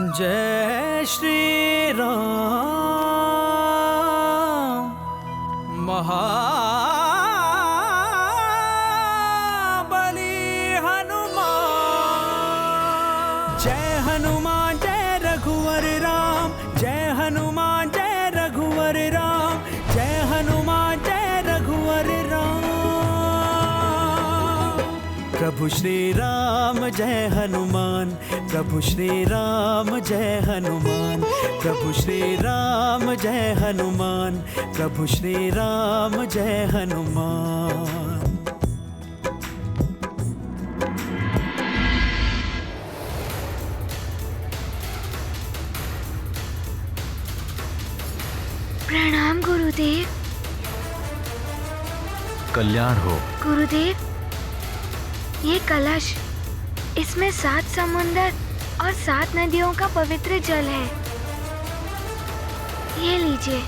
जय श्री राम महाबली हनुमान। जय हनुमान जय रघुवर राम, जय हनुमान जय रघुवर राम, जय हनुमान जय रघुवर राम। प्रभु श्री राम जय हनुमान, प्रभु श्री राम जय हनुमान, प्रभु श्री राम जय हनुमान, प्रभु श्री राम जय हनुमान। प्रणाम गुरुदेव। कल्याण हो। गुरुदेव, ये कलश, इसमें 7 समुंदर और 7 नदियों का पवित्र जल है। ये लीजिए।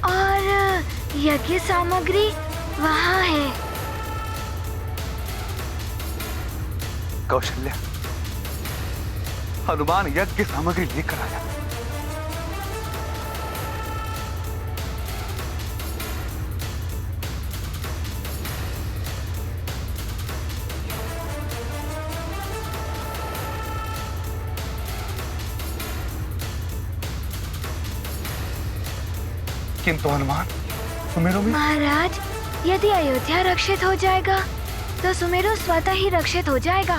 और यज्ञ सामग्री वहाँ है। कौशल्या, हनुमान यज्ञ की सामग्री लेकर आया। किंतु हनुमान, सुमेरु में महाराज, यदि अयोध्या रक्षित हो जाएगा तो सुमेरु स्वतः ही रक्षित हो जाएगा।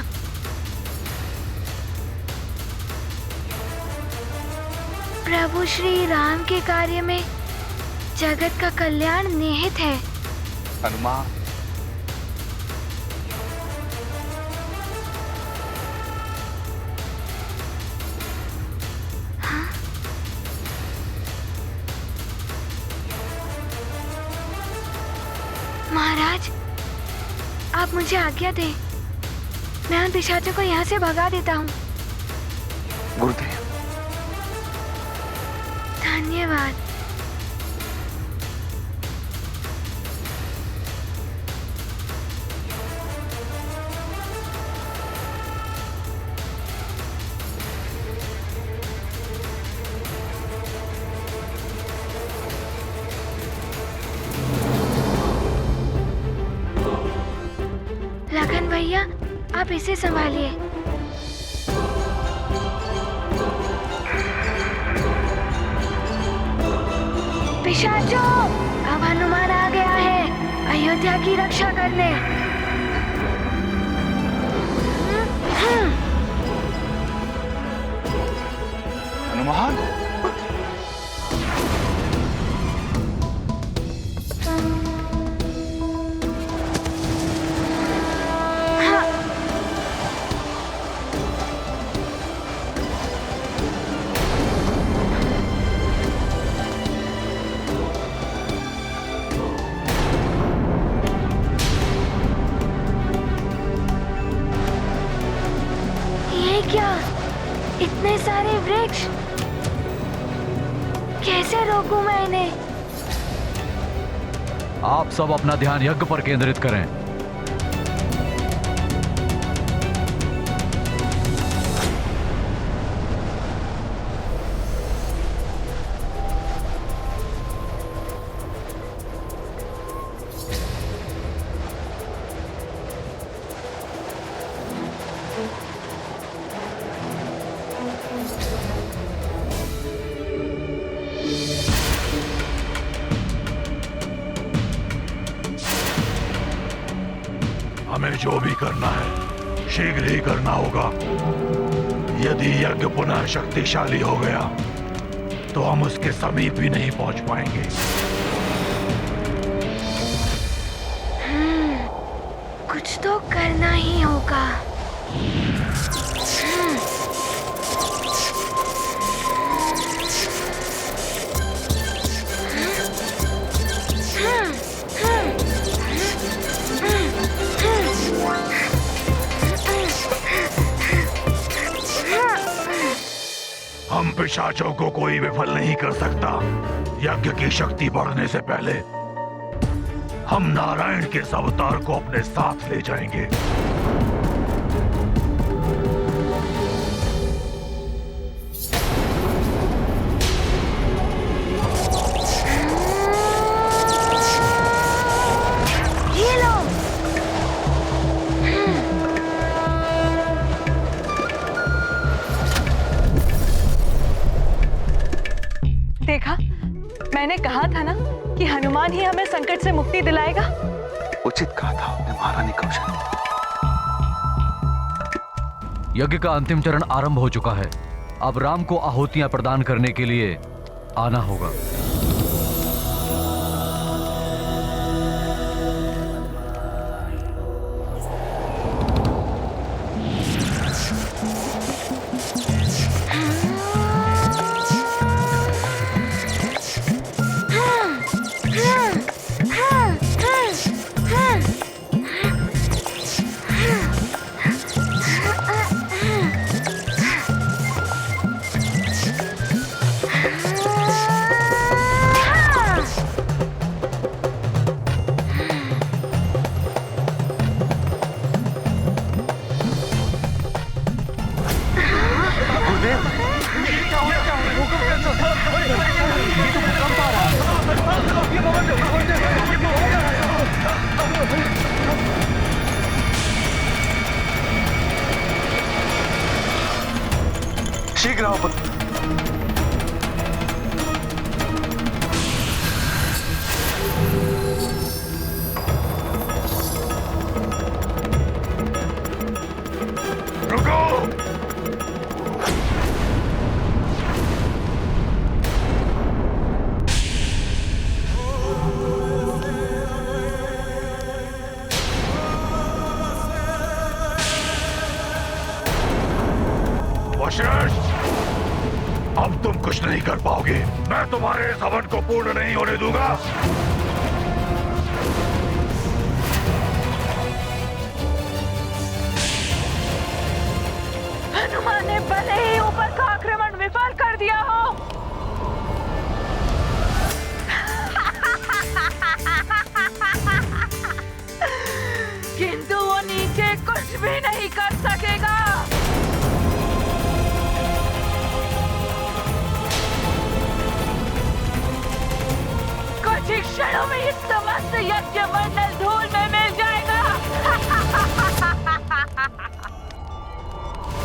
प्रभु श्री राम के कार्य में जगत का कल्याण निहित है। हनुमान, महाराज, आप मुझे आज्ञा दें, मैं उन पिशाचों को यहाँ से भगा देता हूँ। गुरुदेव, धन्यवाद। लखन भैया, आप इसे संभालिए। पिशाचों, अब हनुमान आ गया है अयोध्या की रक्षा करने। हनुमान, क्या इतने सारे वृक्ष, कैसे रोकूं मैं इन्हें? आप सब अपना ध्यान यज्ञ पर केंद्रित करें। हमें जो भी करना है शीघ्र ही करना होगा। यदि यज्ञ पुनः शक्तिशाली हो गया तो हम उसके समीप भी नहीं पहुंच पाएंगे। कुछ तो करना ही होगा। हम पिशाचों को कोई विफल नहीं कर सकता। यज्ञ की शक्ति बढ़ने से पहले हम नारायण के इस अवतार को अपने साथ ले जाएंगे। संकट से मुक्ति दिलाएगा। उचित कहा था आपने महारानी कौशल। यज्ञ का अंतिम चरण आरंभ हो चुका है। अब राम को आहुतियां प्रदान करने के लिए आना होगा। शीघ्र आओ पुत्र। रुको। वशिष्ठ, अब तुम कुछ नहीं कर पाओगे। मैं तुम्हारे इस हवन को पूर्ण नहीं होने दूंगा। हनुमान ने भले ही ऊपर का आक्रमण विफल कर दिया हो, किंतु वो नीचे कुछ भी नहीं कर सकेगा। कुछ ही क्षणों में ये समस्त यज्ञ मंडल धूल में मिल जाएगा।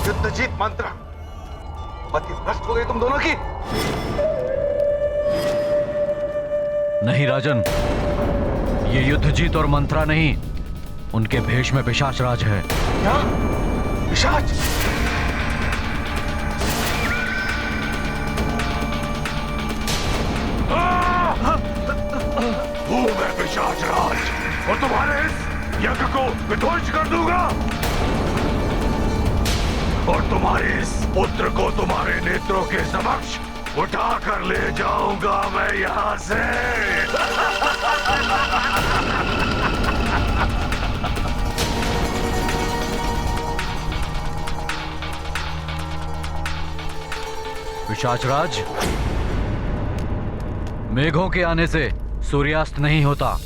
युद्ध जीत मंत्र, मति भ्रष्ट हो गई तुम दोनों की। नहीं राजन, ये युद्ध जीत और मंत्रा नहीं, उनके भेष में पिशाच राज है। क्या? पिशाच? हूँ मैं पिशाच राज और तुम्हारे इस यज्ञ को विध्वंस कर दूंगा और तुम्हारे इस पुत्र को तुम्हारे नेत्रों के समक्ष उठा कर ले जाऊंगा मैं यहाँ से। पिशाचराज, मेघों के आने से सूर्यास्त नहीं होता।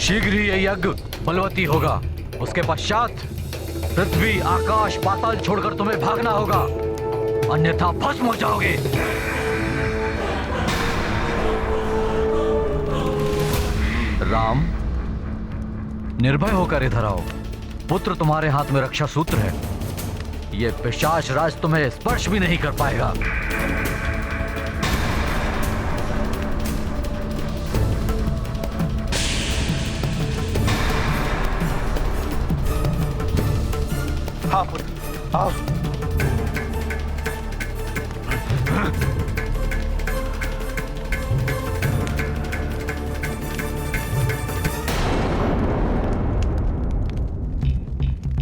शीघ्र ही यह यज्ञ बलवती होगा। उसके पश्चात पृथ्वी, आकाश, पाताल छोड़कर तुम्हें भागना होगा, अन्यथा भस्म हो जाओगे। राम, निर्भय होकर इधर आओ। पुत्र तुम्हारे हाथ में रक्षा सूत्र है। यह पिशाच राज तुम्हें स्पर्श भी नहीं कर पाएगा। हाँ पुत्र, आओ।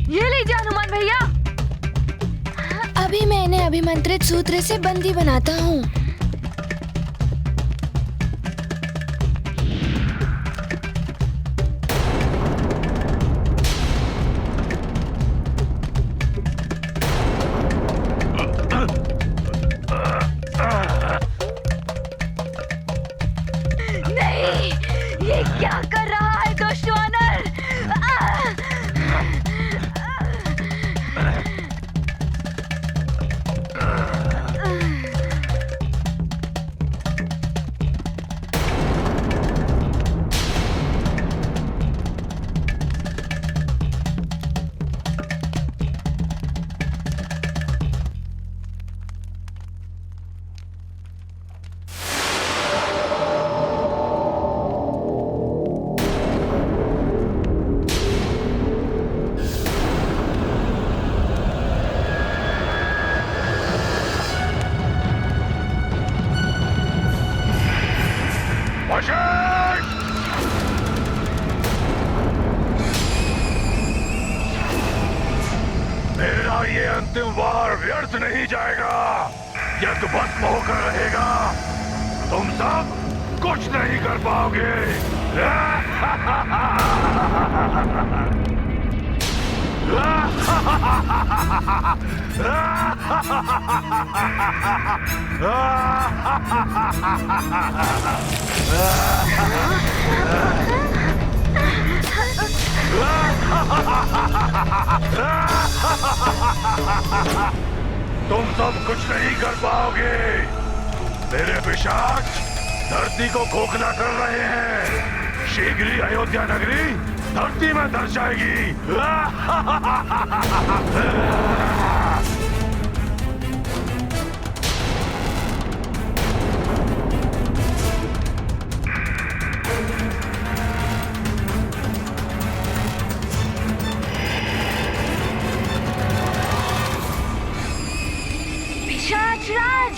ये लीजिए हनुमान भैया। अभी मैं इन्हें अभिमंत्रित सूत्र से बंदी बनाता हूँ। नहीं, ये क्या कर रहा है दुष्ट वानर? अंतिम वार व्यर्थ नहीं जाएगा। यज्ञ भस्म होकर रहेगा। तुम सब कुछ नहीं कर पाओगे। तुम सब कुछ नहीं कर पाओगे। मेरे पिशाच धरती को खोखला कर रहे हैं। शीघ्र ही अयोध्या नगरी धरती में धस जाएगी। पिशाच राज,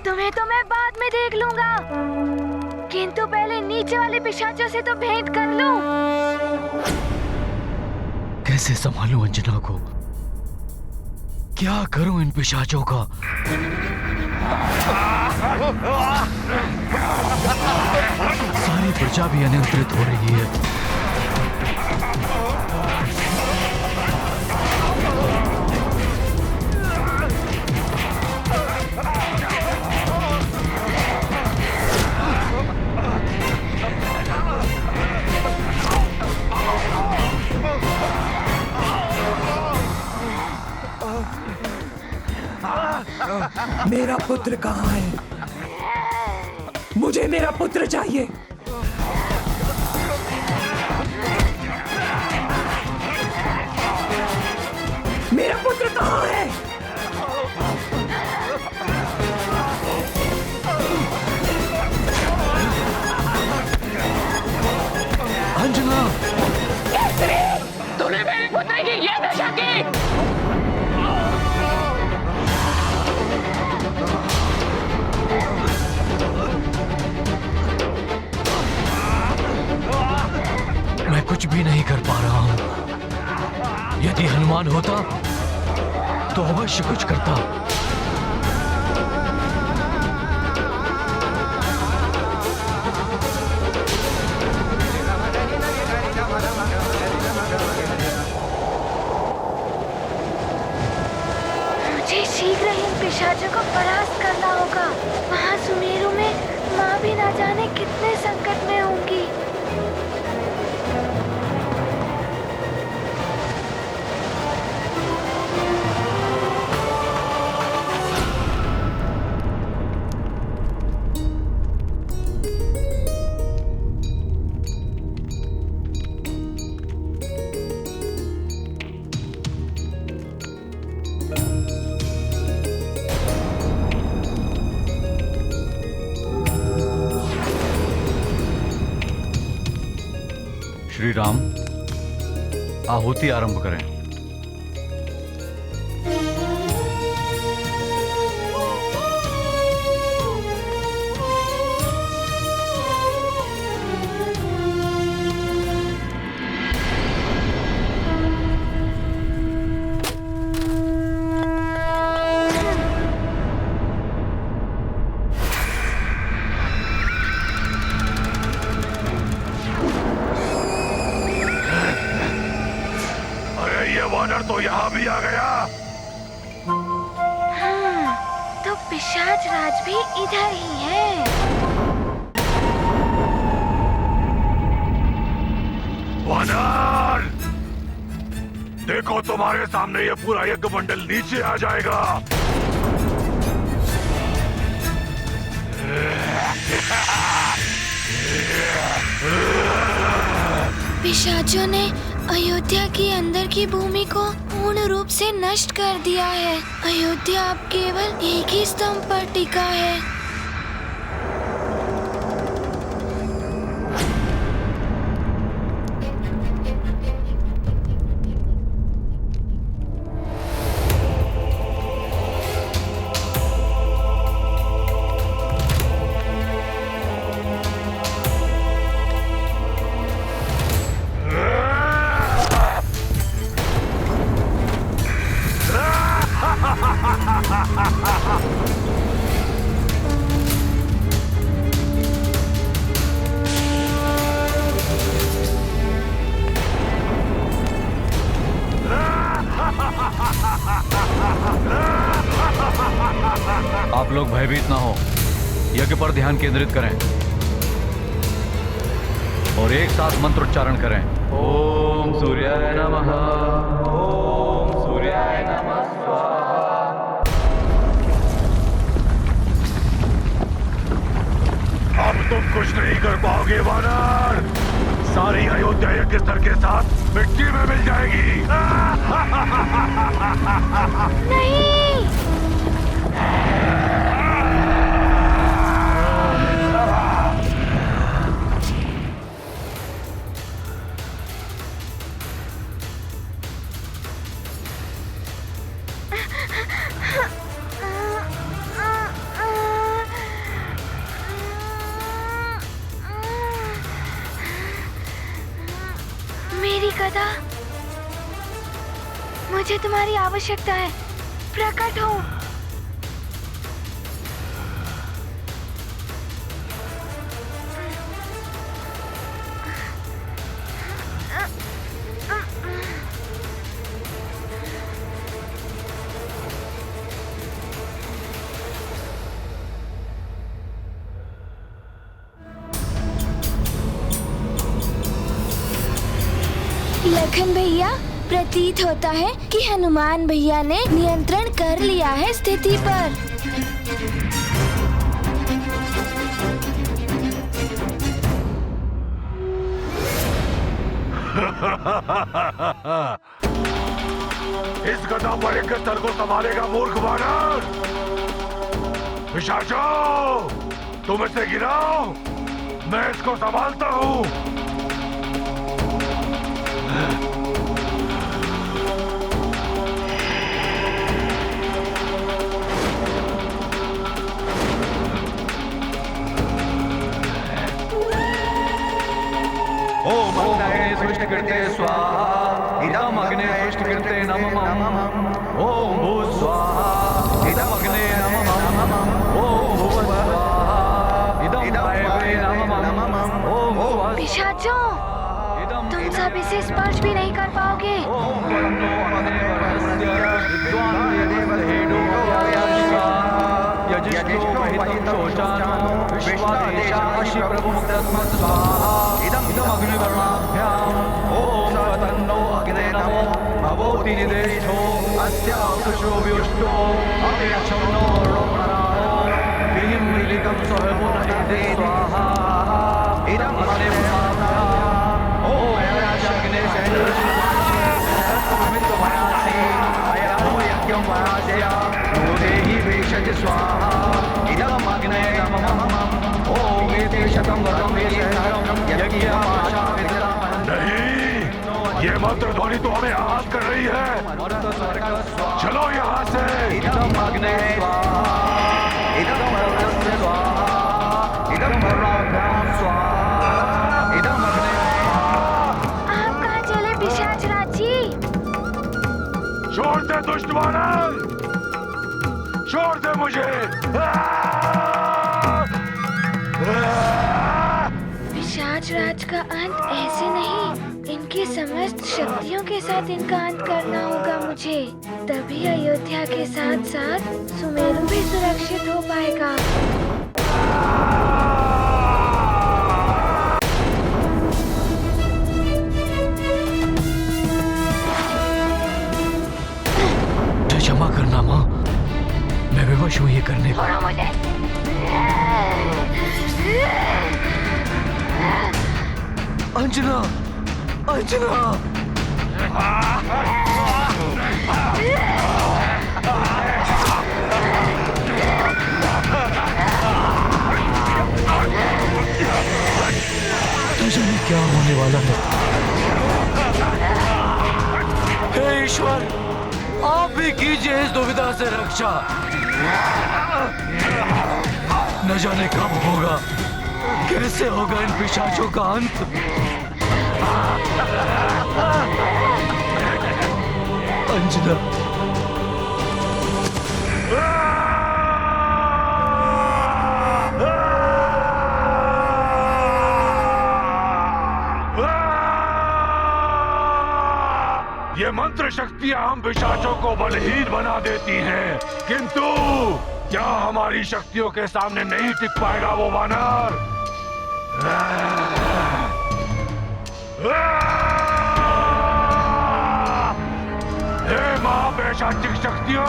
तुम्हें तो मैं बाद में देख लूंगा, किंतु पहले नीचे वाले पिशाचों से तो भेंट कर लूं। कैसे संभालूं अंजना को? क्या करूं इन पिशाचों का? सारी प्रजा भी अनियंत्रित हो रही है। मेरा पुत्र कहाँ है? मुझे मेरा पुत्र चाहिए। मेरा पुत्र कहाँ है? अंजना, तूने मेरे पुत्र की ये दशा की। मैं कुछ भी नहीं कर पा रहा हूं। यदि हनुमान होता तो अवश्य कुछ करता। मुझे शीघ्र ही इन पिशाचों को परास्त करना होगा। वहाँ सुमेरु में माँ भी ना जाने कितने संकट में होंगी। श्री राम, आहुति आरंभ करें। तो यहाँ भी आ गया। हाँ, तो पिशाच राज भी इधर ही है। वानर, देखो तुम्हारे सामने ये पूरा यज्ञ मंडल नीचे आ जाएगा। पिशाचों ने अयोध्या की अंदर की भूमि को पूर्ण रूप से नष्ट कर दिया है। अयोध्या अब केवल एक ही स्तंभ पर टिका है। लोग भयभीत ना हो, यज्ञ पर ध्यान केंद्रित करें और एक साथ मंत्रोच्चारण करें। ओम सूर्याय नमः, ओम सूर्याय नमः स्वाहा। अब तुम कुछ नहीं कर पाओगे वानर, सारी अयोध्या यज्ञ स्तर के साथ मिट्टी में मिल जाएगी। नहीं। मेरी गदा, मुझे तुम्हारी आवश्यकता है, प्रकट हो। लखन भैया, प्रतीत होता है कि हनुमान भैया ने नियंत्रण कर लिया है स्थिति पर। इस गदा पर एक स्तर को संभालेगा मूर्ख वानर। पिशाचो, तुम इसे गिराओ, मैं इसको संभालता हूँ। ओम अग्ने सृष्टिकृते स्वाहा, इदम अग्ने सृष्टिकृते नमः। ओम भू स्वाहा, इदम अग्ने नमः। ओम भुव स्वाहा, इदम वायवे नमः। ओम भुव। पिशाचों, तुम सब इसे स्पर्श भी नहीं कर पाओगे। ओम वन्नो अग्ने वरस्य विद्वान् यदेवहेडो यजिष्ठो महितं चोचानो विश्वादेशाशि प्रभुमुक्तस्मत् स्वाहा। इदम अग्निवर्णाभ्याम् ओम तन्नो अग्ने नमो भवोति निदेशो अस्यावशो व्युष्टो अपेक्षो रोपणारो विहिं विलिकं स्वयमुनयते स्वाहा। इदम अग्निवर्णाभ्याम् ओम अग्ने सैन्यमित्तमयासे अयनो यज्ञं वराजया देहि वेशज स्वाहा। इदम अग्ने नमः। ओम एते शतं वरं वेशहरं यज्ञमाशाविदं। नहीं, ये मंत्र ध्वनि तो हमें आहत कर रही है। चलो यहाँ से। इदम अग्ने स्वाहा, इदम वर्णस्य स्वाहा, इदम वर्णाभ्यां स्वाहा, इदम अग्ने। आप कहाँ चले पिशाच राज जी? छोड़ दे दुष्ट वानर, छोड़ दे मुझे। पिशाच राज का अंत ऐसे नहीं, इनकी समस्त शक्तियों के साथ इनका अंत करना होगा मुझे। तभी अयोध्या के साथ साथ सुमेरु भी सुरक्षित हो पाएगा। क्षमा करना माँ, मैं विवश हूँ ये करने पर। अंजना, अंजना। न जाने क्या होने वाला है। हे ईश्वर, आप भी कीजिए इस दुविधा से रक्षा। न जाने कब होगा, कैसे होगा इन पिशाचों का अंत। अंजना, ये मंत्र शक्तियां हम पिशाचों को बलहीन बना देती हैं, किंतु क्या हमारी शक्तियों के सामने नहीं टिक पाएगा वो वानर? हे महापैशाचिक शक्तियों,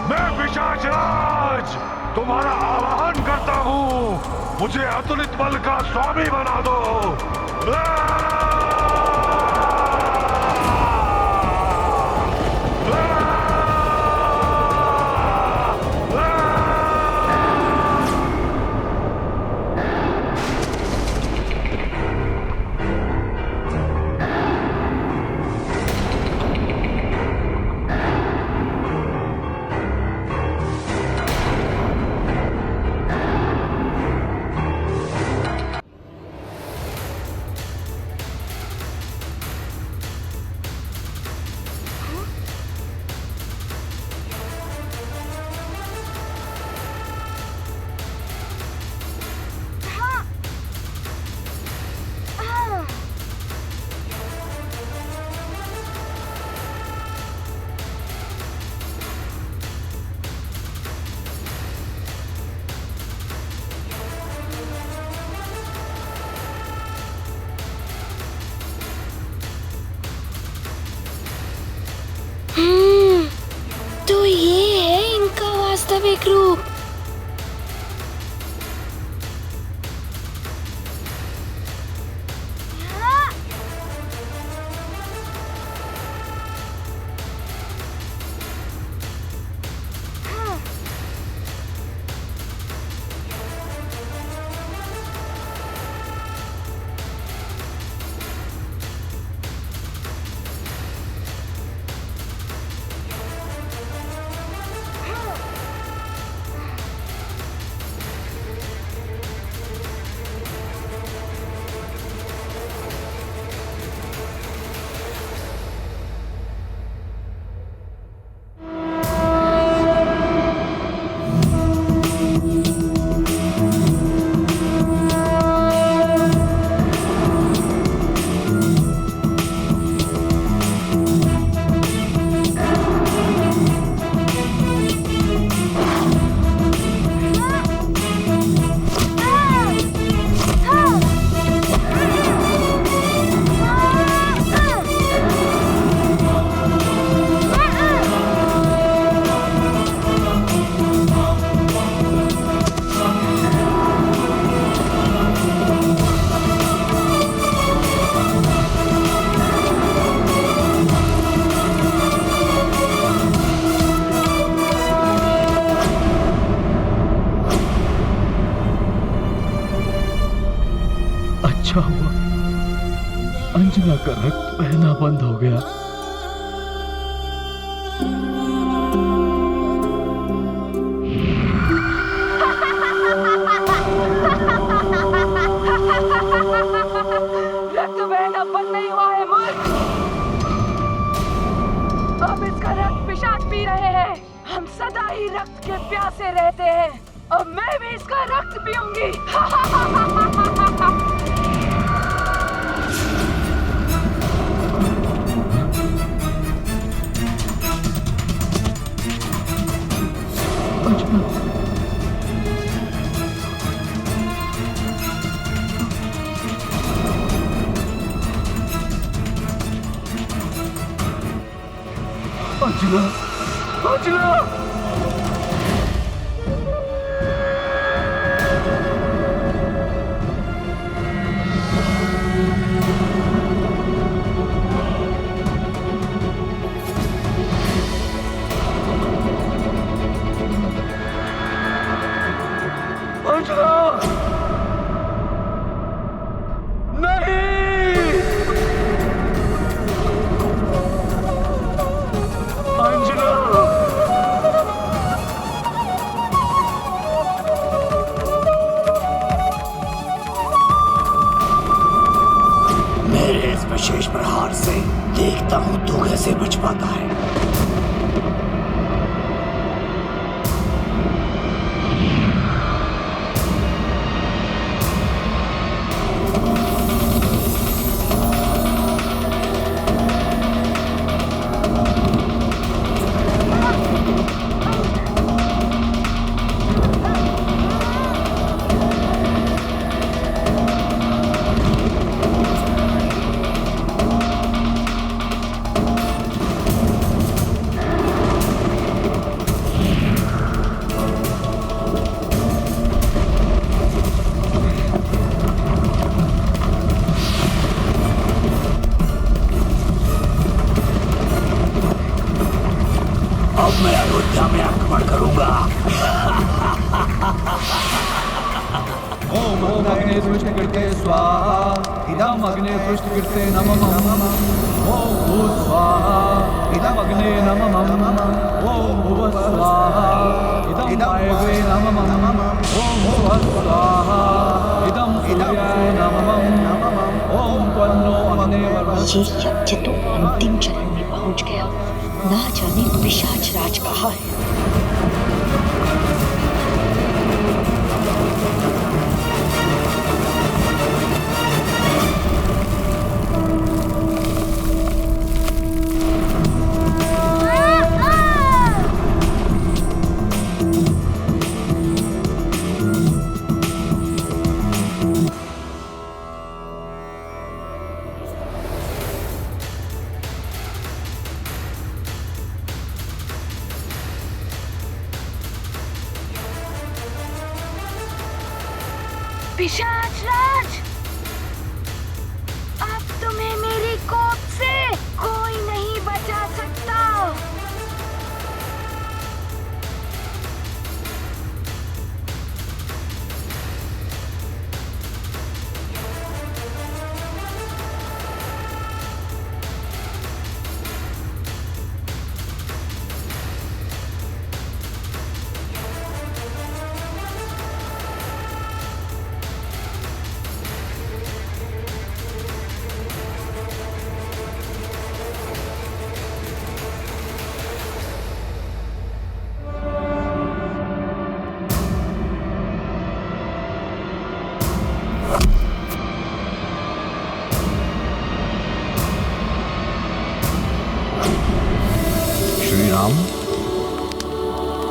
मैं पिशाचराज तुम्हारा आवाहन करता हूँ। मुझे अतुलित बल का स्वामी बना दो। तो ये है इनका वास्तविक रूप। अच्छा हुआ अंजना का रक्त बहना बंद हो गया। रक्त बहना बंद नहीं हुआ है मूर्ख। अब इसका रक्त पिशाच पी रहे हैं। हम सदा ही रक्त के प्यासे रहते हैं। अब मैं भी इसका रक्त पीऊंगी। अंजना, अंजना, अंजना, नहीं, अंजना, मेरे इस विशेष प्रहार से देखता हूँ तू कैसे बच पाता है। अब मैं अयोध्या में आक्रमण करूंगा। ओम अग्ने सृष्टिकृते स्वाहा इदम अग्ने सृष्टिकृते नमः। ओम भूः स्वाहा इदम अग्ने नमः। ओम भुवः स्वाहा इदम वायवे नमः। ओम भुवः स्वाहा इदम सूर्याय नमः। ओम त्वन्नो अग्ने वर्धते। ये यज्ञ तो अंतिम चरण में पहुंच गया। ना जाने पिशाच राज कहाँ है। पिशाच राज, अब तुम्हें मेरी कोप से कोई नहीं बचा सकता।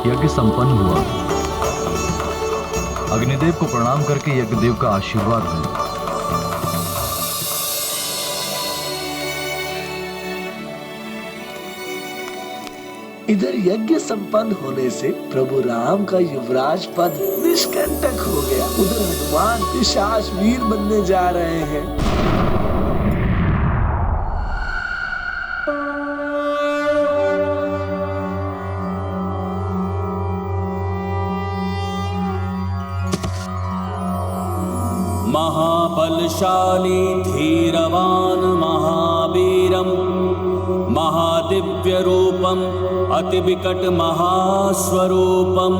यज्ञ संपन्न हुआ। अग्निदेव को प्रणाम करके यज्ञदेव का आशीर्वाद लें। इधर यज्ञ संपन्न होने से प्रभु राम का युवराज पद निष्कंटक हो गया। उधर हनुमान पिशाच वीर बनने जा रहे हैं। महाबलशाली धीरवान महावीरम महादिव्य रूपम अति विकट महास्वरूपम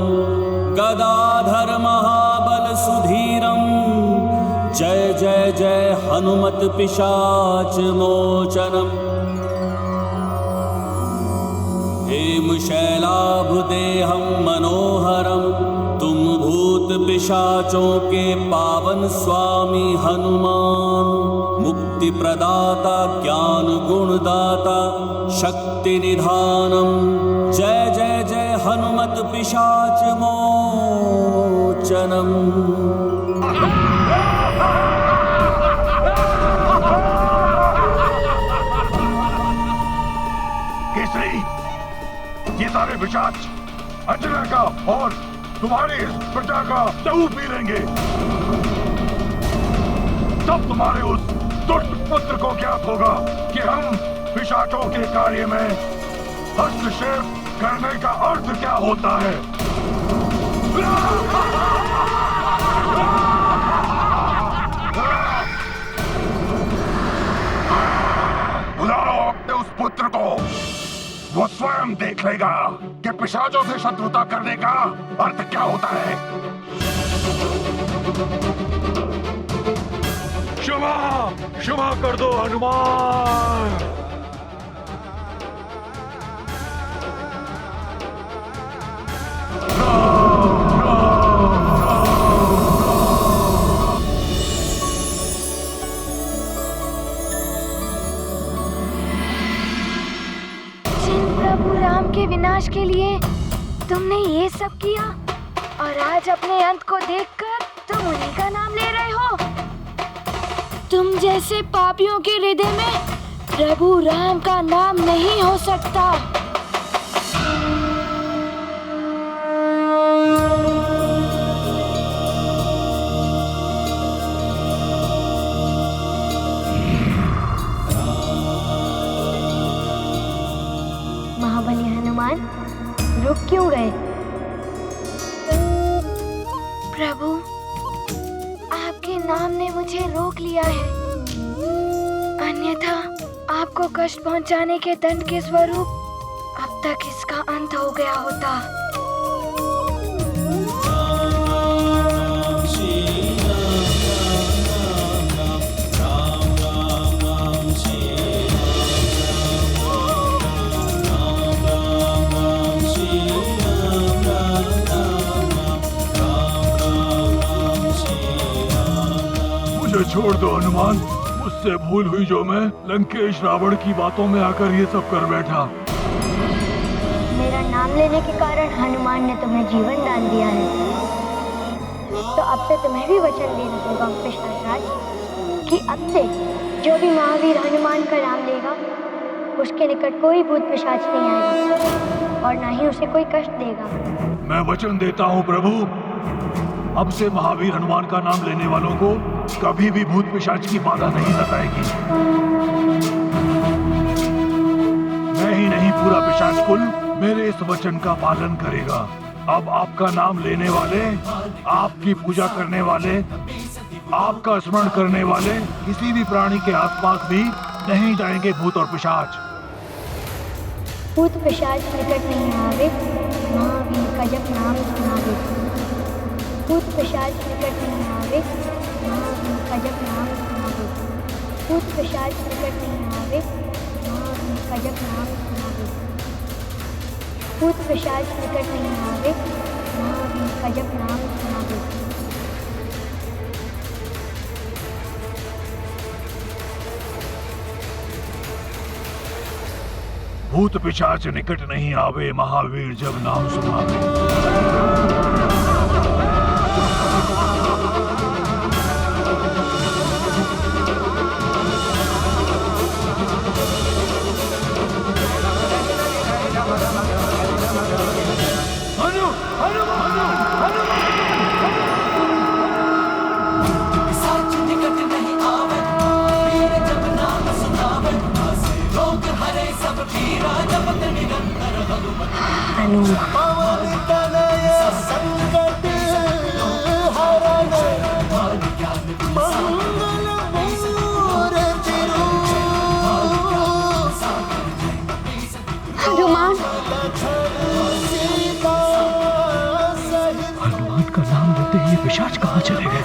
गदाधर महाबल सुधीरम जय जय जय हनुमत पिशाच मोचनम। हेम शैलाभदेहम मनोहरम तुम भूत पिशाचों के पावन स्वामी हनुमान। मुक्ति प्रदाता ज्ञान गुणदाता शक्ति निधानम जय जय जय हनुमत पिशाच मोचनम। केसरी, ये सारे पिशाच अंजना का और तुम्हारी इस प्रजा का लहू पी लेंगे। तब तुम्हारे उस दुष्ट पुत्र को ज्ञात होगा कि हम पिशाचों के कार्य में हस्तक्षेप करने का अर्थ क्या होता है। बुलाओ अपने उस पुत्र को, वो स्वयं देख लेगा कि पिशाचों से शत्रुता करने का अर्थ क्या होता है। क्षमा क्षमा कर दो हनुमान। के विनाश के लिए तुमने ये सब किया और आज अपने अंत को देखकर तुम उन्हीं का नाम ले रहे हो। तुम जैसे पापियों के हृदय में प्रभु राम का नाम नहीं हो सकता। महाबली हनुमान, क्यों गए? प्रभु, आपके नाम ने मुझे रोक लिया है, अन्यथा आपको कष्ट पहुंचाने के दंड के स्वरूप अब तक इसका अंत हो गया होता। मुझे छोड़ दो हनुमान, मुझसे भूल हुई जो मैं लंकेश रावण की बातों में आकर ये सब कर बैठा। मेरा नाम लेने के कारण हनुमान ने तुम्हें जीवन दान दिया है, तो अब से तुम्हें भी वचन देना होगा पिशाच कि अब से जो भी महावीर हनुमान का नाम लेगा उसके निकट कोई भूत पिशाच नहीं आएगा और ना ही उसे कोई कष्ट देगा। मैं वचन देता हूँ प्रभु, अब से महावीर हनुमान का नाम लेने वालों को कभी भी भूत पिशाच की बाधा नहीं सताएगी। मैं ही नहीं, पूरा पिशाच कुल मेरे इस वचन का पालन करेगा। अब आपका नाम लेने वाले, आपकी पूजा करने वाले, आपका स्मरण करने वाले किसी भी प्राणी के आसपास भी नहीं जाएंगे भूत और पिशाच। भूत पिशाच निकट नहीं आवे, महावीर का जब नाम सुनावे। भूत पिशाच निकट नहीं आवे, महावीर का जब नाम सुनावे। भूत पिशाच निकट नहीं आवे, महावीर का जब नाम सुनावे। भूत पिशाच निकट नहीं आवे, महावीर का जब नाम सुनावे। भूत पिशाच निकट नहीं आवे, महावीर जब नाम सुनावे। हनुमान का नाम लेते ही पिशाच कहाँ चले गए?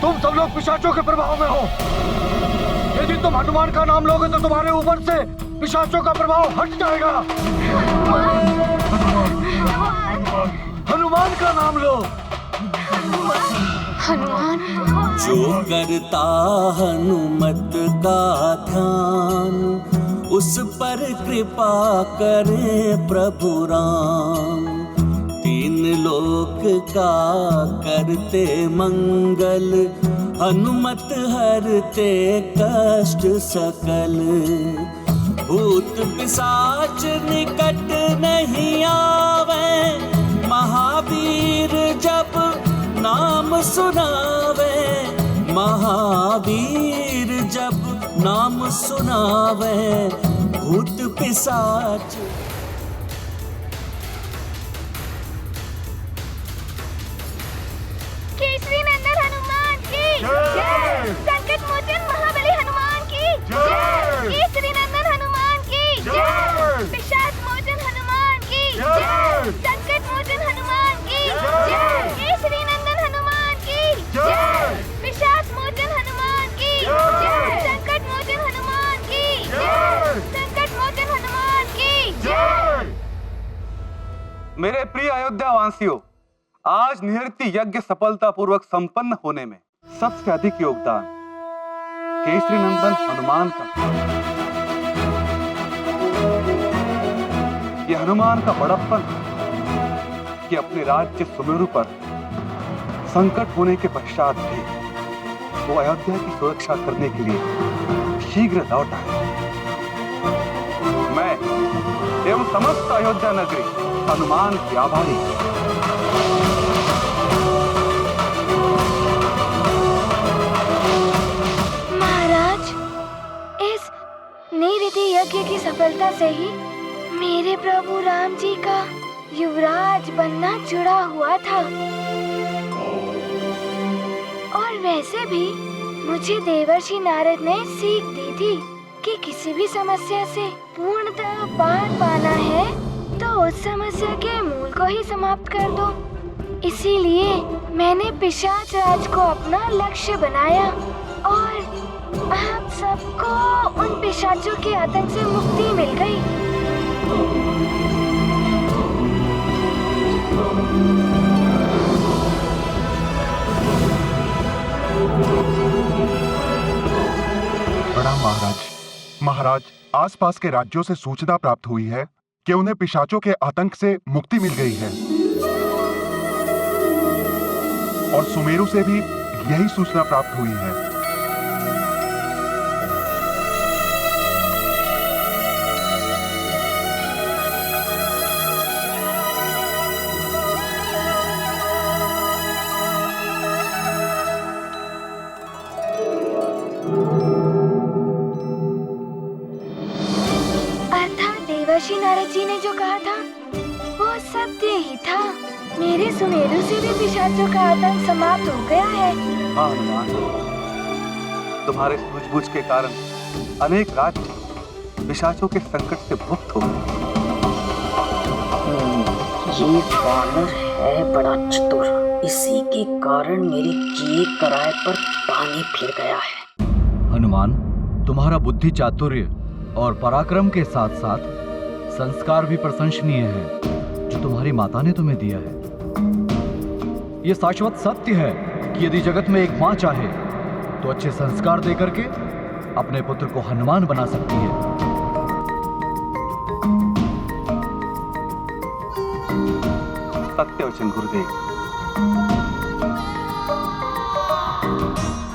तुम सब लोग पिशाचों के प्रभाव में हो। यदि तुम हनुमान का नाम लोगे तो तुम्हारे ऊपर से पिशाचों का प्रभाव हट जाएगा। हनुमान का नाम लो। हनुमान। जो करता हनुमत का ध्यान, उस पर कृपा करे प्रभु राम। तीन लोक का करते मंगल, हनुमत हरते कष्ट सकल। भूत पिशाच निकट नहीं आवे, महावीर जब नाम सुनावे। महावीर जब नाम सुनावे, भूत पिशाच। केसरी नंदन हनुमान की जय। संकट मोचन महाबली हनुमान की जय। केसरी नंदन हनुमान की जय। पिशाच मोचन हनुमान की जय। संकट मोचन हनुमान की जय। केसरी नंदन हनुमान की जय। पिशाच मोचन हनुमान की जय। संकट मोचन हनुमान की जय। संकट मोचन हनुमान की जय। मेरे प्रिय अयोध्या वासियों, आज निहृति यज्ञ सफलतापूर्वक संपन्न होने में सबसे अधिक योगदान केसरी नंदन हनुमान का। ये हनुमान का बड़प्पन कि अपने राज्य सुमेरु पर संकट होने के पश्चात भी वो अयोध्या की सुरक्षा करने के लिए शीघ्र लौट आए। मैं एवं समस्त अयोध्या नगरी हनुमान की आभारी। महाराज, इस निरिति यज्ञ की सफलता से ही मेरे प्रभु राम जी का युवराज बनना जुड़ा हुआ था। और वैसे भी मुझे देवर्षि नारद ने सीख दी थी कि किसी भी समस्या से पूर्णतः पार पाना है तो उस समस्या के मूल को ही समाप्त कर दो। इसीलिए मैंने पिशाच राज को अपना लक्ष्य बनाया और आप सबको उन पिशाचों के आतंक से मुक्ति मिल गई। प्रणाम महाराज। महाराज, आसपास के राज्यों से सूचना प्राप्त हुई है कि उन्हें पिशाचों के आतंक से मुक्ति मिल गई है और सुमेरु से भी यही सूचना प्राप्त हुई है। देवर्षि नारद जी ने जो कहा था वो सत्य ही था। मेरे सुमेरु से भी पिशाचों का आतंक समाप्त हो गया है। हाँ हनुमान, तुम्हारे सूझबूझ के कारण अनेक राज्य पिशाचों के संकट से मुक्त हो गए। ये वानर है बड़ा चतुर, इसी के कारण मेरे किए कराए पर पानी फिर गया है। हनुमान, तुम्हारा बुद्धि चातुर्य और पराक्रम के साथ साथ संस्कार भी प्रशंसनीय है जो तुम्हारी माता ने तुम्हें दिया है। यह शाश्वत सत्य है कि यदि जगत में एक मां चाहे तो अच्छे संस्कार देकर के अपने पुत्र को हनुमान बना सकती है। सत्यवचन गुरुदेव।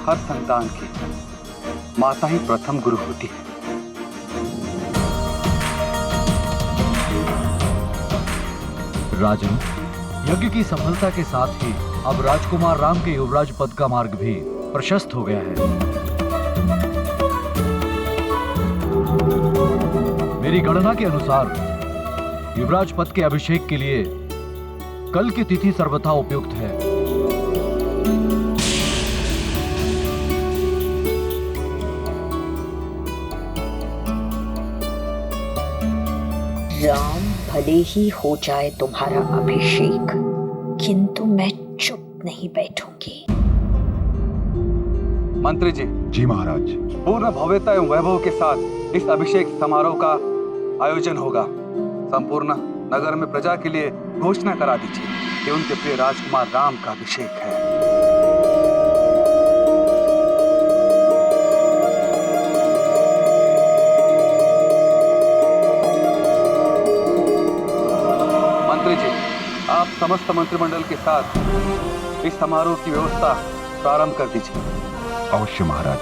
हर संतान की माता ही प्रथम गुरु होती है। राजन, यज्ञ की सफलता के साथ ही अब राजकुमार राम के युवराज पद का मार्ग भी प्रशस्त हो गया है। मेरी गणना के अनुसार युवराज पद के अभिषेक के लिए कल की तिथि सर्वथा उपयुक्त है। राम भले ही हो जाए तुम्हारा अभिषेक, किंतु मैं चुप नहीं बैठूंगी। मंत्री जी। जी महाराज। पूर्ण भव्यता एवं वैभव के साथ इस अभिषेक समारोह का आयोजन होगा। संपूर्ण नगर में प्रजा के लिए घोषणा करा दीजिए कि उनके प्रिय राजकुमार राम का अभिषेक है। मंत्री जी, आप समस्त मंत्रिमंडल के साथ इस समारोह की व्यवस्था प्रारंभ कर दीजिए। अवश्य महाराज।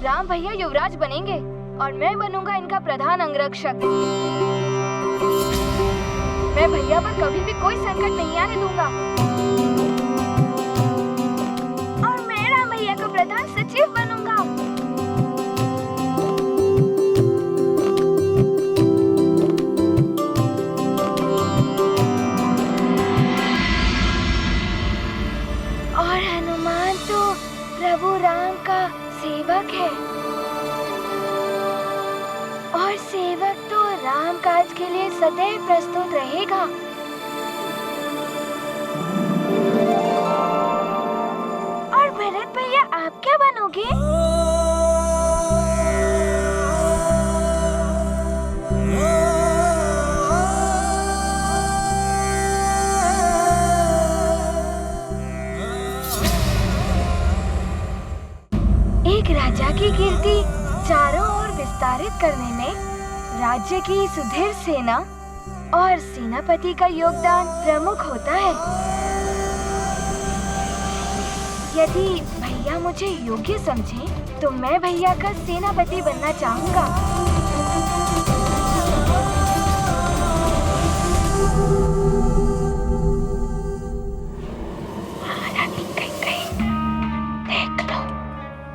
राम भैया युवराज बनेंगे और मैं बनूंगा इनका प्रधान अंगरक्षक। मैं भैया पर कभी भी कोई संकट नहीं आने दूंगा और मैं राम भैया को प्रधान सचिव बनूंगा। और हनुमान तो प्रभु राम का सेवक है और सेवक तो राम काज के लिए सदैव प्रस्तुत रहेगा। और भरत भैया, आप क्या बनोगे? करने में राज्य की सुदृढ़ सेना और सेनापति का योगदान प्रमुख होता है। यदि भैया मुझे योग्य समझें, तो मैं भैया का सेनापति बनना चाहूँगा। देख लो,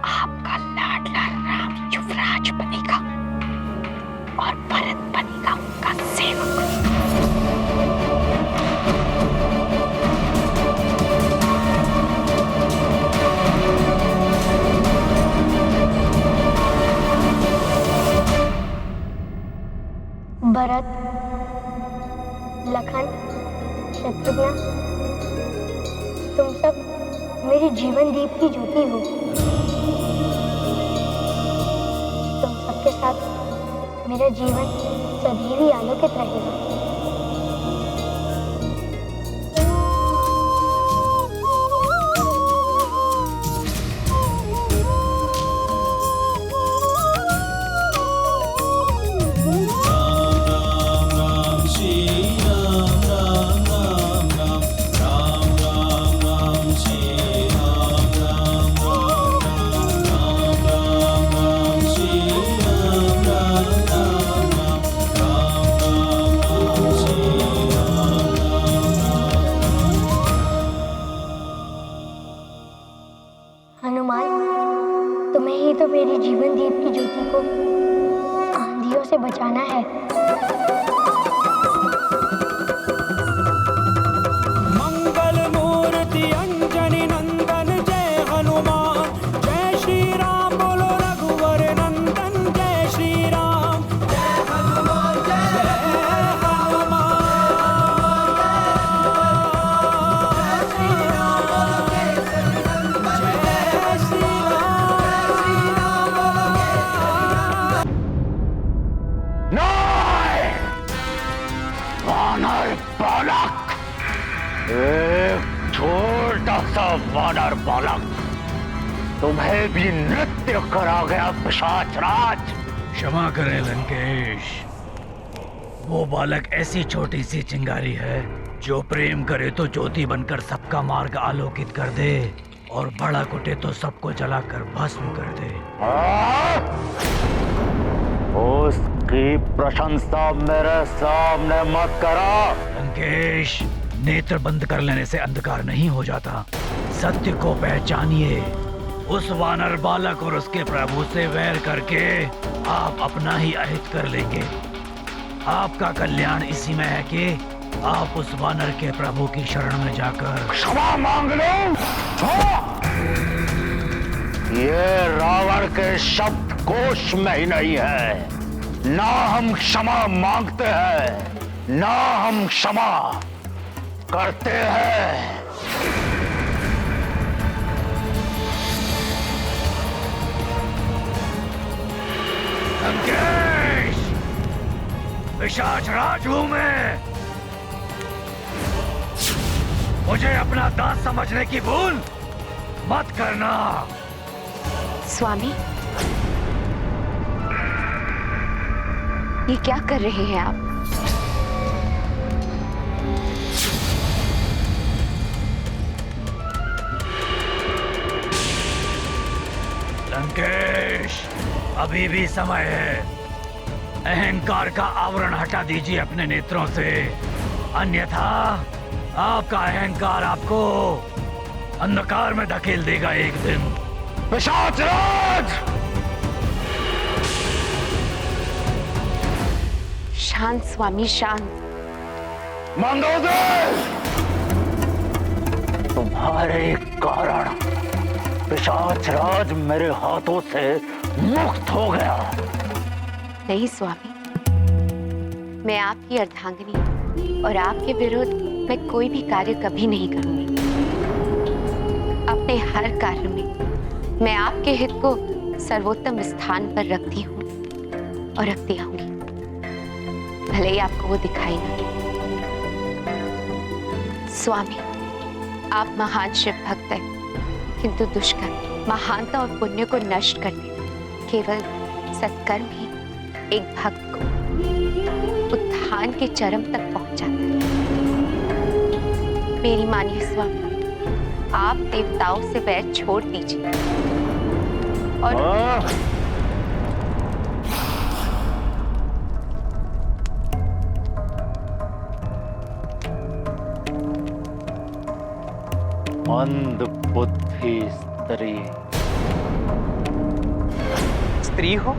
आपका लाडला राम युवराज बनेगा और भरत बनेगा उनका सेवक। भरत, लखन, शत्रुघ्न, तुम सब मेरे जीवन दीप की ज्योति हो। तुम सबके साथ मेरा जीवन सदैव ही आलोकित रहेगा। हनुमान, तुम्हें ही तो मेरी जीवन दीप की ज्योति को आंधियों से बचाना है। मंगल मूर्ति अंजनी नंदन जय हनुमान, जय श्री राम बोलो रघुवर नंदन, जय श्री राम, जय हनुमान, जय हनुमान, जय श्री राम बोलो केसरी नंदन, जय श्री राम बोलो नहीं! वानर बालक, एक छोटा सा वानर बालक तुम्हें भी नृत्य करा गया पिशाच राज। क्षमा करें लंकेश, वो बालक ऐसी छोटी सी चिंगारी है जो प्रेम करे तो ज्योति बनकर सबका मार्ग आलोकित कर दे, और बड़ा कुटे तो सबको जलाकर भस्म कर दे। उसकी प्रशंसा मेरे सामने मत करो। लंकेश, नेत्र बंद कर लेने से अंधकार नहीं हो जाता। सत्य को पहचानिए। उस वानर बालक और उसके प्रभु से वैर करके आप अपना ही अहित कर लेंगे। आपका कल्याण इसी में है कि आप उस वानर के प्रभु की शरण में जाकर क्षमा मांग लो। ये रावण के शब्द कोश में ही नहीं है। ना हम क्षमा मांगते हैं, ना हम क्षमा करते हैं। लंकेश, पिशाच राज हूं मैं। मुझे अपना दास समझने की भूल मत करना। स्वामी, ये क्या कर रहे हैं आप? लंकेश, अभी भी समय है। अहंकार का आवरण हटा दीजिए अपने नेत्रों से, अन्यथा आपका अहंकार आपको अंधकार में धकेल देगा एक दिन। पिशाच राज! शांत स्वामी, शांत। मंदोदर, तुम्हारे कारण पिशाच राज मेरे हाथों से मुक्त हो गया। नहीं स्वामी, मैं आपकी अर्धांगिनी और आपके विरुद्ध मैं कोई भी कार्य कभी नहीं करूंगी। अपने हर कार्य में मैं आपके हित को सर्वोत्तम स्थान पर रखती हूँ और रखती आऊंगी, भले ही आपको वो दिखाई ना दे। स्वामी, आप महान शिव भक्त हैं, किंतु दुष्कर्म महानता और पुण्य को नष्ट करते केवल सत्कर्म ही एक भक्त को उत्थान के चरम तक पहुंचाता है। मेरी मानिए स्वामी, आप देवताओं से वैर छोड़ दीजिए और मंद बुद्धि स्त्री। स्त्री हो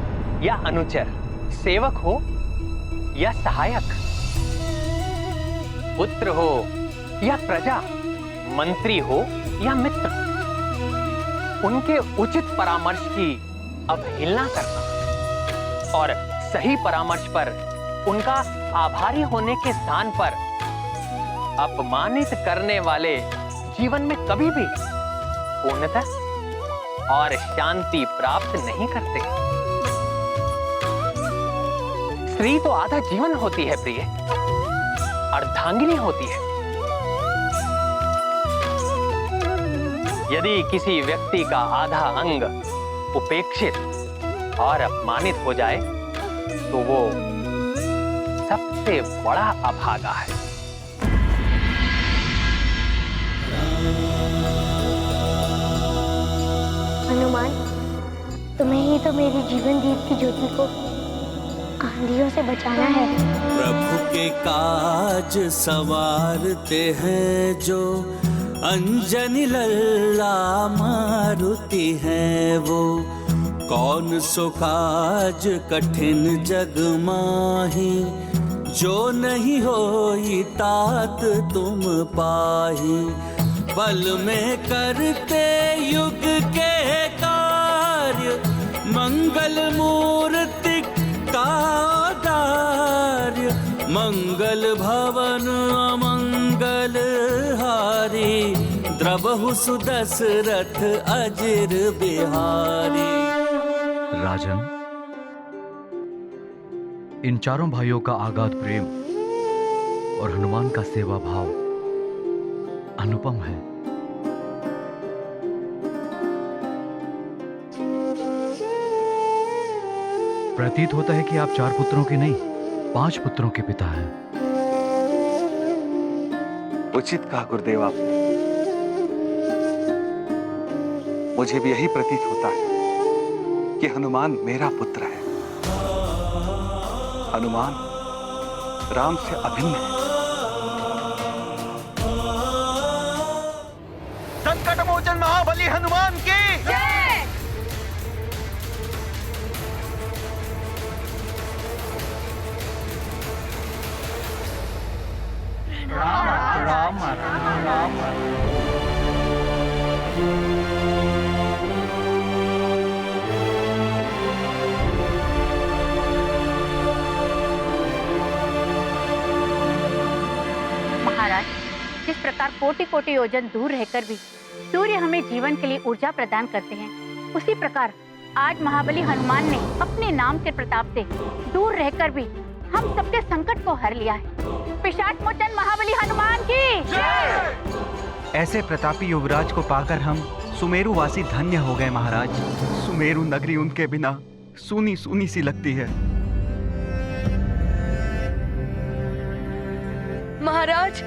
या अनुचर, सेवक हो या सहायक, पुत्र हो या प्रजा, मंत्री हो या मित्र, उनके उचित परामर्श की अवहेलना करना और सही परामर्श पर उनका आभारी होने के स्थान पर अपमानित करने वाले जीवन में कभी भी पूर्णतः और शांति प्राप्त नहीं करते। स्त्री तो आधा जीवन होती है प्रिय, अर्धांगिनी होती है। यदि किसी व्यक्ति का आधा अंग उपेक्षित और अपमानित हो जाए तो वो सबसे बड़ा अभागा है। हनुमान, तुम्हें ही तो मेरी जीवन दीप की ज्योति को आंधियों से बचाना है। प्रभु के काज सवारते हैं जो अंजनी लल्ला मारुति है वो। कौन सो काज कठिन जग माही, जो नहीं होई तात तुम पाही। बल में करते युग के कार्य, मंगल मूर्ति का कार्य। मंगल भवन अमंगल हारी, द्रवहु सुदशरथ अजिर बिहारी। राजन, इन चारों भाइयों का आगाध प्रेम और हनुमान का सेवा भाव अनुपम है। प्रतीत होता है कि आप 4 पुत्रों के नहीं 5 पुत्रों के पिता हैं। उचित कहा गुरुदेव आपने। मुझे भी यही प्रतीत होता है कि हनुमान मेरा पुत्र है। हनुमान राम से अभिन्न है। संकट मोचन महाबली हनुमान की जय। राम राम राम राम। महाराज, जिस प्रकार कोटि कोटि योजन दूर रहकर भी सूर्य हमें जीवन के लिए ऊर्जा प्रदान करते हैं, उसी प्रकार आज महाबली हनुमान ने अपने नाम के प्रताप से दूर रहकर भी हम सबके संकट को हर लिया है। पिशाच मोचन महाबली हनुमान की जय। ऐसे प्रतापी युवराज को पाकर हम सुमेरु वासी धन्य हो गए महाराज। सुमेरु नगरी उनके बिना सूनी सूनी सी लगती है। महाराज,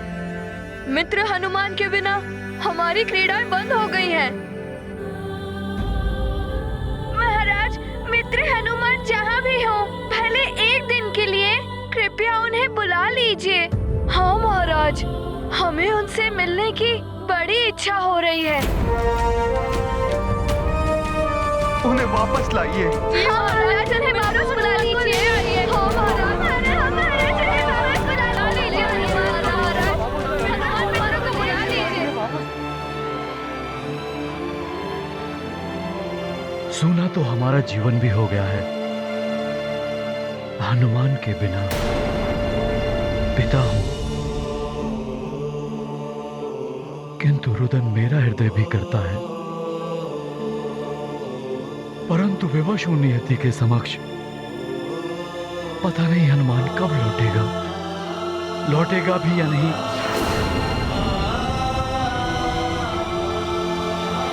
मित्र हनुमान के बिना हमारी क्रीड़ाएं बंद हो गई हैं। महाराज, मित्र हनुमान जहाँ भी हो, पहले एक दिन के लिए कृपया उन्हें बुला लीजिए। हाँ महाराज, हमें उनसे मिलने की बड़ी इच्छा हो रही है। उन्हें वापस लाइए। हाँ महाराज, उन्हें वापस बुला लीजिए। हाँ महाराज, सूना तो हमारा जीवन भी हो गया है। हनुमान के बिना पिता हूं, किंतु रुदन मेरा हृदय भी करता है। परंतु विवश हूं नियति के समक्ष। पता नहीं हनुमान कब लौटेगा, लौटेगा भी या नहीं।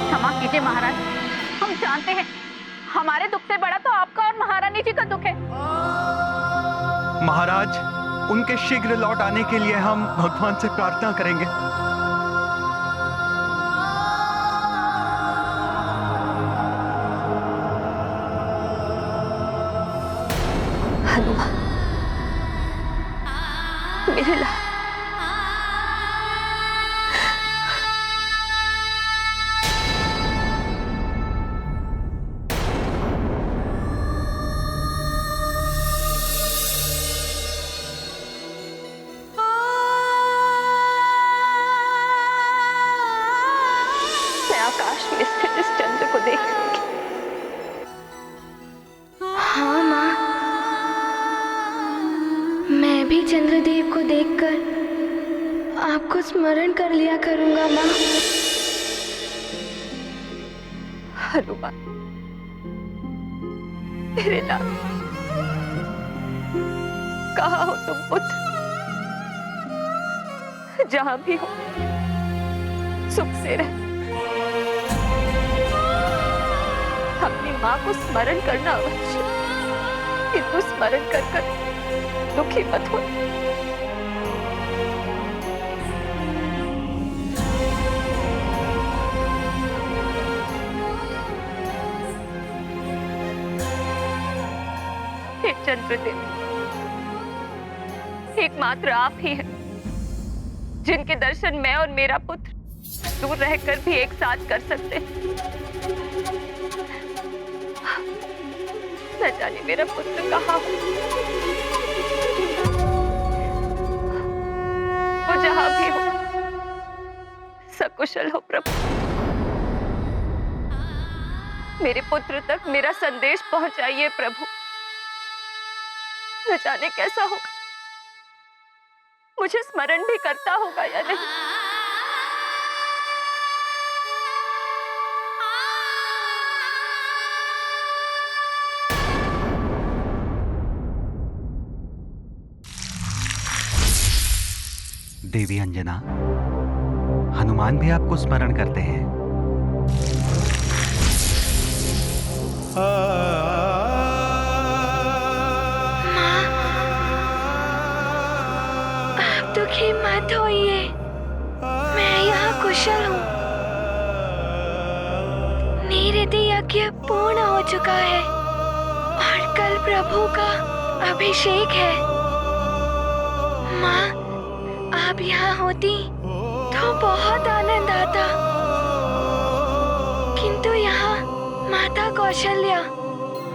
क्षमा कीजिए महाराज, हम जानते हैं हमारे दुख से बड़ा तो आपका और महारानी जी का दुख है। महाराज, उनके शीघ्र लौट आने के लिए हम भगवान से प्रार्थना करेंगे। हनुमान, मेरे लाल, मैं आकाश में स्थित इस चंद्र को देख लूंगी। हाँ माँ, मैं भी चंद्रदेव को देखकर आपको स्मरण कर लिया करूंगा माँ। हनुमान, मेरे लाल, कहाँ हो तुम पुत्र? जहां भी हो सुख से रह। अपनी माँ को स्मरण करना अवश्य, किंतु स्मरण कर कर दुखी मत हो। हे चंद्रदेव, एकमात्र आप ही हैं जिनके दर्शन मैं और मेरा पुत्र दूर रहकर भी एक साथ कर सकते हैं। न जाने मेरा पुत्र कहाँ हो, वो जहां भी हो सकुशल हो प्रभु। मेरे पुत्र तक मेरा संदेश पहुंचाइए प्रभु। न जाने कैसा होगा, मुझे स्मरण भी करता होगा या नहीं। देवी अंजना, हनुमान भी आपको स्मरण करते हैं। आप दुखी मत होइए, मैं यहाँ कुशल हूँ। नीरति यज्ञ पूर्ण हो चुका है और कल प्रभु का अभिषेक है। माँ, आप यहाँ होती तो बहुत आनंद आता, किंतु यहाँ माता कौशल्या,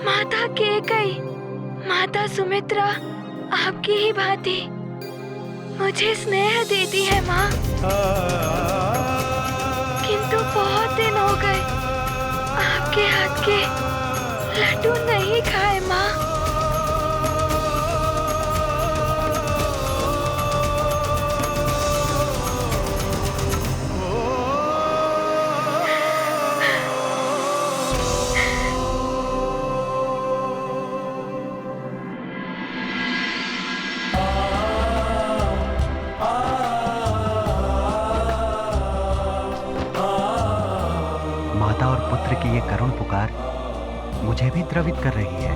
माता केकई, माता सुमित्रा आपकी ही भांति मुझे स्नेह देती है माँ। किंतु बहुत दिन हो गए आपके हाथ के लड्डू नहीं खाए माँ। पुत्र की ये करुण पुकार मुझे भी द्रवित कर रही है।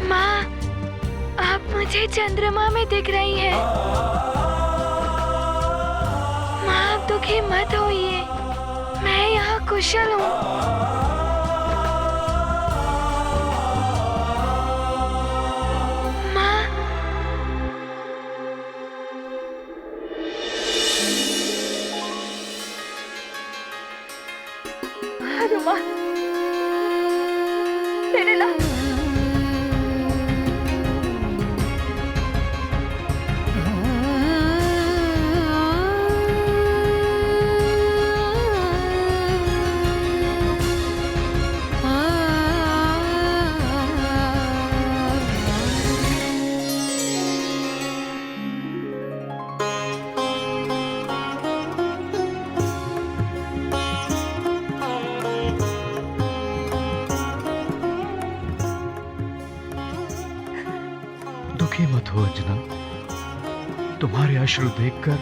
माँ, आप मुझे चंद्रमा में दिख रही हैं। दुखी मत होइए, मैं यहाँ कुशल हूँ। माँ, हनुमान, मेरे लाल, दुखी मत हो अंजना। तुम्हारे अश्रु देखकर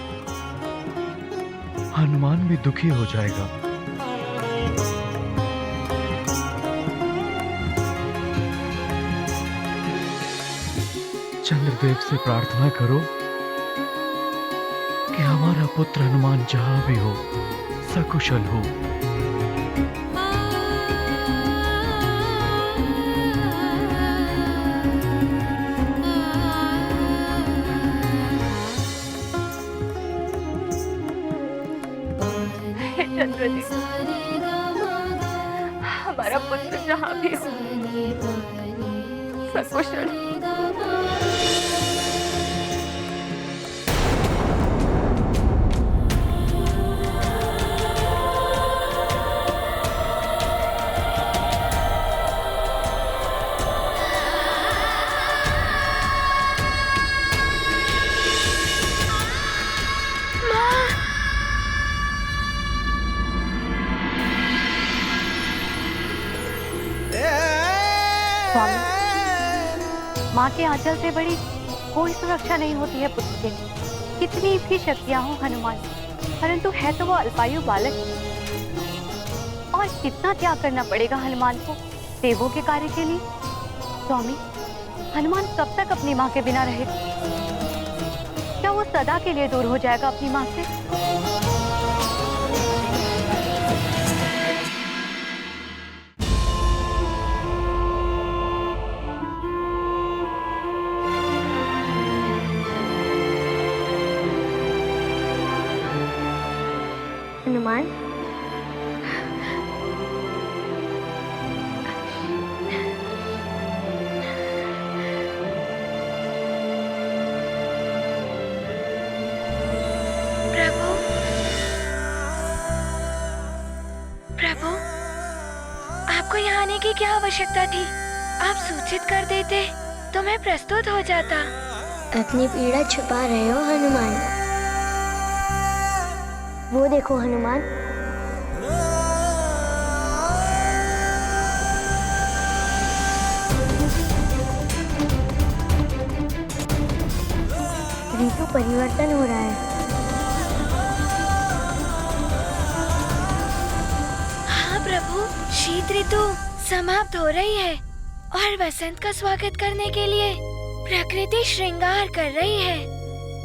हनुमान भी दुखी हो जाएगा। चंद्रदेव से प्रार्थना करो कि हमारा पुत्र हनुमान जहां भी हो सकुशल हो। हे चंद्रदेव, हमारा पुत्र जहां भी हो सकुशल। स्वामी, माँ के आंचल से बड़ी कोई सुरक्षा नहीं होती है पुत्र के लिए। कितनी भी शक्तियां हो हनुमान, परंतु है तो वो अल्पायु बालक। और कितना त्याग करना पड़ेगा हनुमान को देवों के कार्य के लिए। स्वामी, हनुमान कब तक अपनी माँ के बिना रहेगा? क्या वो सदा के लिए दूर हो जाएगा अपनी माँ से? हनुमान, प्रभु, आपको यहाँ आने की क्या आवश्यकता थी? आप सूचित कर देते तो मैं प्रस्तुत हो जाता। अपनी पीड़ा छुपा रहे हो हनुमान। वो देखो हनुमान, ऋतु परिवर्तन हो रहा है। हाँ प्रभु, शीत ऋतु समाप्त हो रही है और बसंत का स्वागत करने के लिए प्रकृति श्रृंगार कर रही है।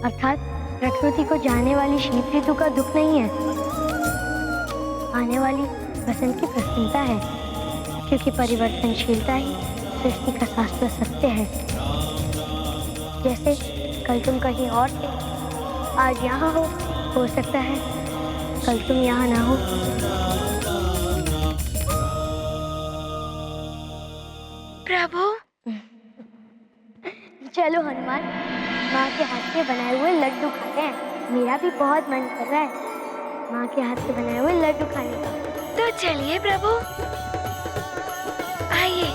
अर्थात प्रकृति को जाने वाली शीत ऋतु का दुख नहीं है, आने वाली बसंत की प्रसन्नता है, क्योंकि परिवर्तनशीलता ही सृष्टि का शाश्वत सत्य है। जैसे कल तुम कहीं और थे, आज यहाँ हो सकता है कल तुम यहाँ ना हो। प्रभु, चलो हनुमान, माँ के हाथ के बनाए हुए लड्डू खाते हैं। मेरा भी बहुत मन कर रहा है माँ के हाथ से बनाए हुए लड्डू खाने का। तो चलिए प्रभु, आइए।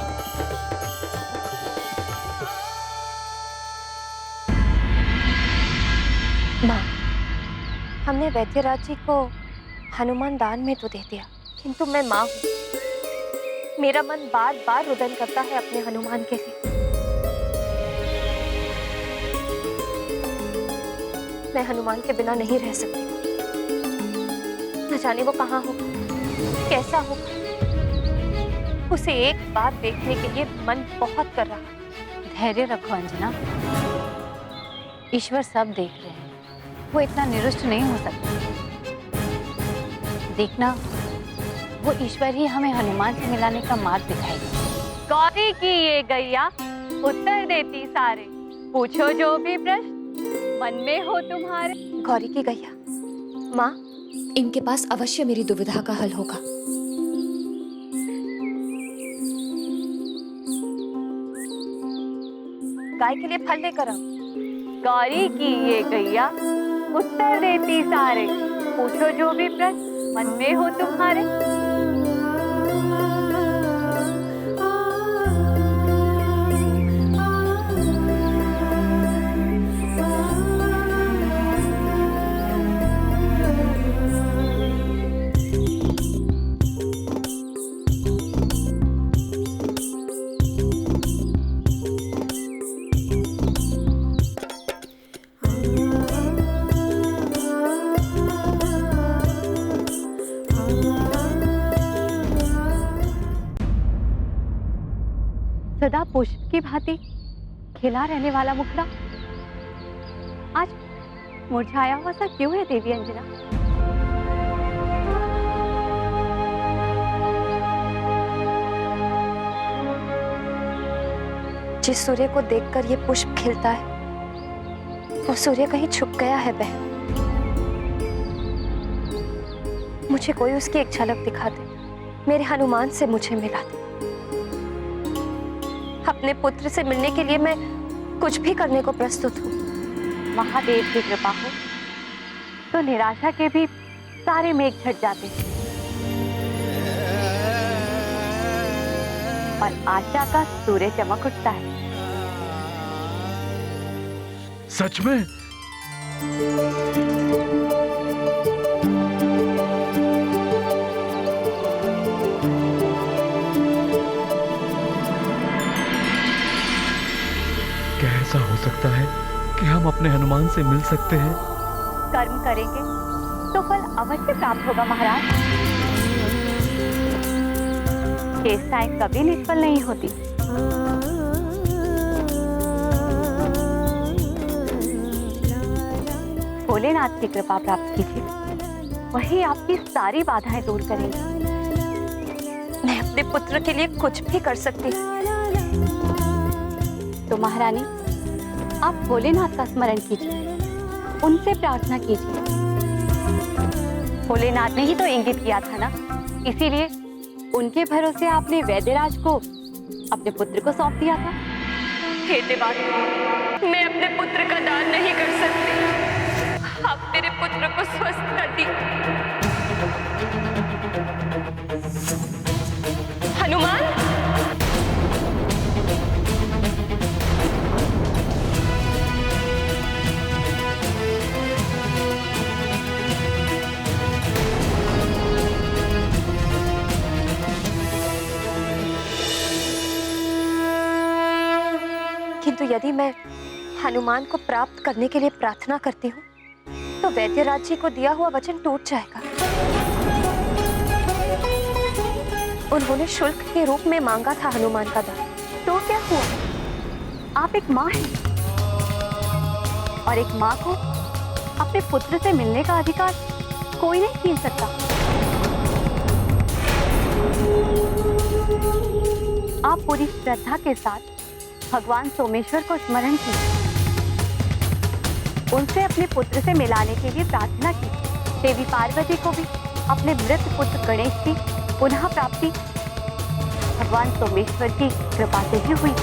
माँ, हमने वैद्यराज जी को हनुमान दान में तो दे दिया, किंतु मैं माँ हूँ। मेरा मन बार बार रुदन करता है अपने हनुमान के लिए। मैं हनुमान के बिना नहीं रह सकती। न जाने वो कहाँ हो, कैसा हो। उसे एक बार देखने के लिए मन बहुत कर रहा है। धैर्य रखो अंजना, ईश्वर सब देख रहे हैं। वो इतना निरुष्ट नहीं हो सकता। देखना, वो ईश्वर ही हमें हनुमान से मिलाने का मार्ग दिखाएगा। गौरी की ये गैया उत्तर देती सारे, पूछो जो भी प्रश्न मन में हो तुम्हारे। गौरी की गैया, माँ, इनके पास अवश्य मेरी दुविधा का हल होगा। गाय के लिए फल लेकर आओ। गौरी की ये गैया उत्तर देती सारे, पूछो जो भी प्रश्न मन में हो तुम्हारे। सदा पुष्प की भांति खिला रहने वाला मुखड़ा आज मुरझाया हुआ सा क्यों है देवी अंजना? जिस सूर्य को देखकर ये पुष्प खिलता है वो सूर्य कहीं छुप गया है बहन। मुझे कोई उसकी एक झलक दिखा दे, मेरे हनुमान से मुझे मिला दे। अपने पुत्र से मिलने के लिए मैं कुछ भी करने को प्रस्तुत हूँ। महादेव की कृपा हो तो निराशा के भी सारे मेघ झट जाते हैं और आशा का सूर्य चमक उठता है। सच में? क्या ऐसा हो सकता है कि हम अपने हनुमान से मिल सकते हैं? कर्म करेंगे तो फल अवश्य प्राप्त होगा महाराज। चेष्टाएं कभी निष्फल नहीं होती। भोलेनाथ की कृपा प्राप्त कीजिए, वही आपकी सारी बाधाएं दूर करेंगे। मैं अपने पुत्र के लिए कुछ भी कर सकती हूँ। तो महारानी आप भोलेनाथ का स्मरण कीजिए, उनसे प्रार्थना कीजिए। भोलेनाथ ने ही तो इंगित किया था ना, इसीलिए उनके भरोसे आपने वैद्यराज को अपने पुत्र को सौंप दिया था। हे देवानी, मैं अपने पुत्र का दान नहीं कर सकती। आप मेरे पुत्र को स्वस्थ कर दी। हनुमान, किंतु यदि मैं हनुमान को प्राप्त करने के लिए प्रार्थना करती हूँ तो वैद्यराज जी को दिया हुआ वचन टूट जाएगा। उन्होंने शुल्क के रूप में मांगा था हनुमान का दान। तो क्या हुआ? आप एक माँ हैं और एक माँ को अपने पुत्र से मिलने का अधिकार कोई नहीं छीन सकता। आप पूरी श्रद्धा के साथ भगवान सोमेश्वर को स्मरण कीजिए, उनसे अपने पुत्र से मिलाने के लिए प्रार्थना की। देवी पार्वती को भी अपने मृत पुत्र गणेश की पुनः प्राप्ति भगवान सोमेश्वर की कृपा से ही हुई।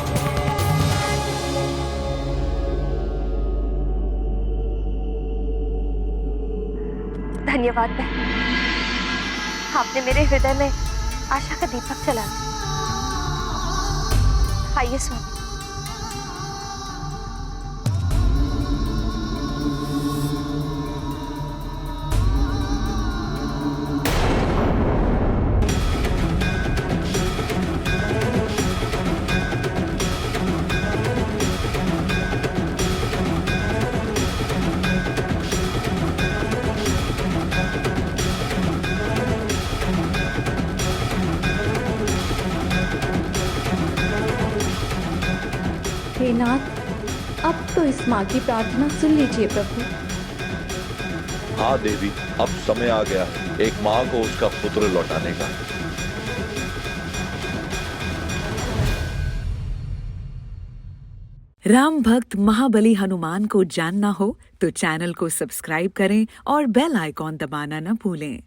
धन्यवाद बहन, आपने मेरे हृदय में आशा का दीपक जला दिया। आइए स्वामी। हे नाथ, अब तो इस माँ की प्रार्थना सुन लीजिए प्रभु। हाँ देवी, अब समय आ गया एक माँ को उसका पुत्र लौटाने का। राम भक्त महाबली हनुमान को जानना हो तो चैनल को सब्सक्राइब करें और बेल आइकॉन दबाना न भूलें।